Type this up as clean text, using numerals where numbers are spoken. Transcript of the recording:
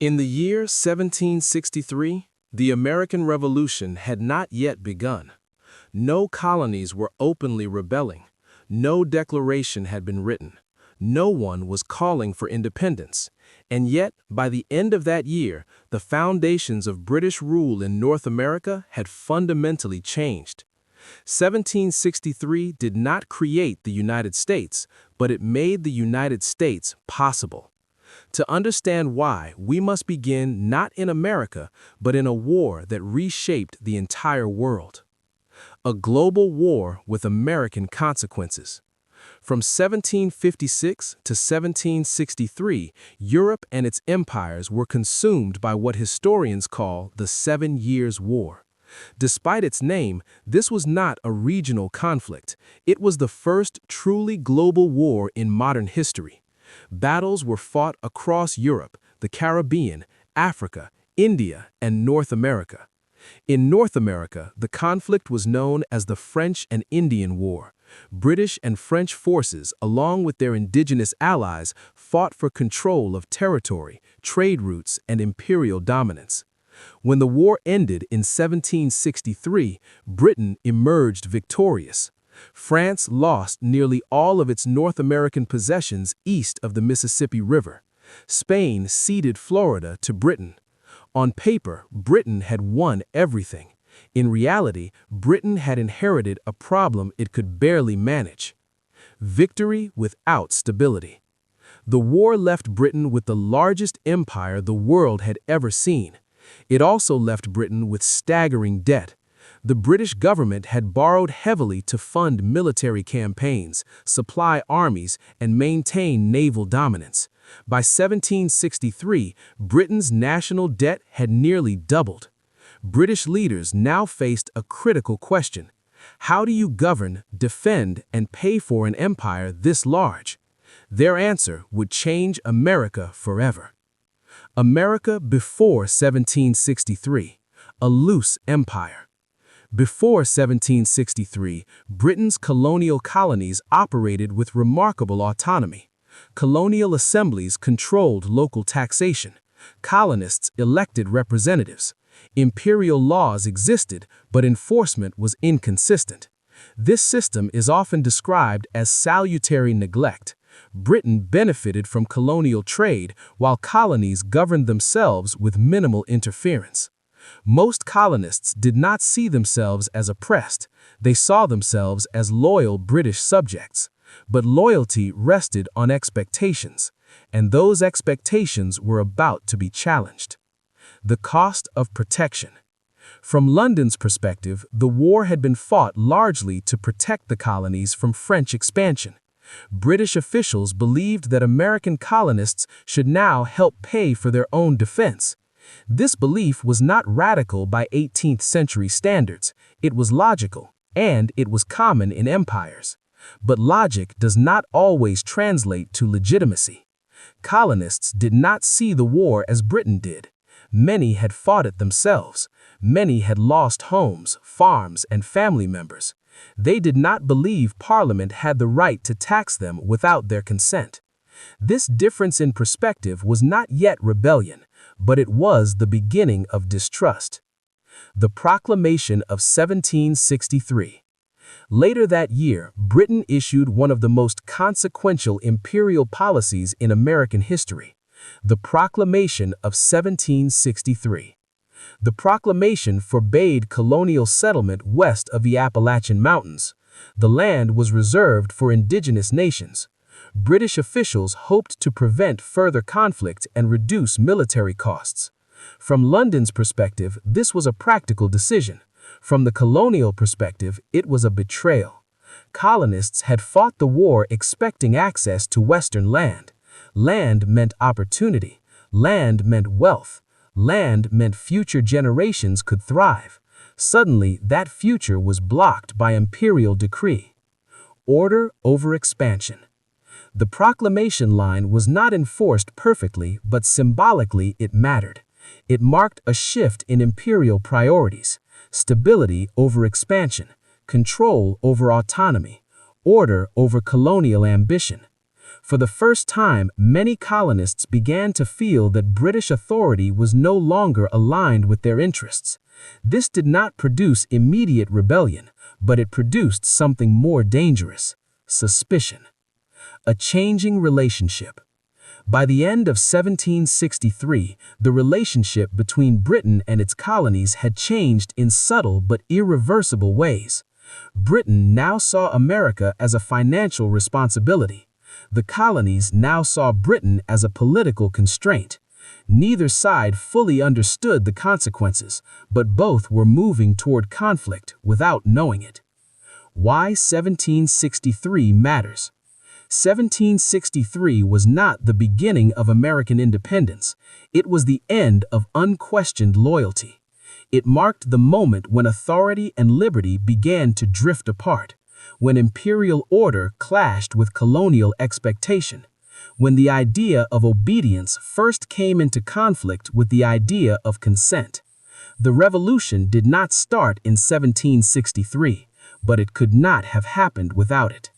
In the year 1763, the American Revolution had not yet begun. No colonies were openly rebelling. No declaration had been written. No one was calling for independence. And yet, by the end of that year, the foundations of British rule in North America had fundamentally changed. 1763 did not create the United States, but it made the United States possible. To understand why, we must begin not in America, but in a war that reshaped the entire world. A global war with American consequences. From 1756 to 1763, Europe and its empires were consumed by what historians call the 7 Years' War. Despite its name, this was not a regional conflict. It was the first truly global war in modern history. Battles were fought across Europe, the Caribbean, Africa, India, and North America. In North America, the conflict was known as the French and Indian War. British and French forces, along with their indigenous allies, fought for control of territory, trade routes, and imperial dominance. When the war ended in 1763, Britain emerged victorious. France lost nearly all of its North American possessions east of the Mississippi River. Spain ceded Florida to Britain. On paper, Britain had won everything. In reality, Britain had inherited a problem it could barely manage. Victory without stability. The war left Britain with the largest empire the world had ever seen. It also left Britain with staggering debt. The British government had borrowed heavily to fund military campaigns, supply armies, and maintain naval dominance. By 1763, Britain's national debt had nearly doubled. British leaders now faced a critical question. How do you govern, defend, and pay for an empire this large? Their answer would change America forever. America before 1763, a loose empire. Before 1763, Britain's colonial colonies operated with remarkable autonomy. Colonial assemblies controlled local taxation. Colonists elected representatives. Imperial laws existed, but enforcement was inconsistent. This system is often described as salutary neglect. Britain benefited from colonial trade, while colonies governed themselves with minimal interference. Most colonists did not see themselves as oppressed. They saw themselves as loyal British subjects. But loyalty rested on expectations, and those expectations were about to be challenged. The cost of protection. From London's perspective, the war had been fought largely to protect the colonies from French expansion. British officials believed that American colonists should now help pay for their own defense. This belief was not radical by 18th century standards. It was logical, and it was common in empires. But logic does not always translate to legitimacy. Colonists did not see the war as Britain did. Many had fought it themselves. Many had lost homes, farms, and family members. They did not believe Parliament had the right to tax them without their consent. This difference in perspective was not yet rebellion, but it was the beginning of distrust. The Proclamation of 1763. Later that year, Britain issued one of the most consequential imperial policies in American history, the Proclamation of 1763. The proclamation forbade colonial settlement west of the Appalachian Mountains. The land was reserved for indigenous nations. British officials hoped to prevent further conflict and reduce military costs. From London's perspective, this was a practical decision. From the colonial perspective, it was a betrayal. Colonists had fought the war expecting access to Western land. Land meant opportunity. Land meant wealth. Land meant future generations could thrive. Suddenly, that future was blocked by imperial decree. Order over expansion. The proclamation line was not enforced perfectly, but symbolically it mattered. It marked a shift in imperial priorities. Stability over expansion, control over autonomy, order over colonial ambition. For the first time, many colonists began to feel that British authority was no longer aligned with their interests. This did not produce immediate rebellion, but it produced something more dangerous: suspicion. A changing relationship. By the end of 1763, the relationship between Britain and its colonies had changed in subtle but irreversible ways. Britain now saw America as a financial responsibility. The colonies now saw Britain as a political constraint. Neither side fully understood the consequences, but both were moving toward conflict without knowing it. Why 1763 matters. 1763 was not the beginning of American independence. It was the end of unquestioned loyalty. It marked the moment when authority and liberty began to drift apart, when imperial order clashed with colonial expectation, when the idea of obedience first came into conflict with the idea of consent. The revolution did not start in 1763, but it could not have happened without it.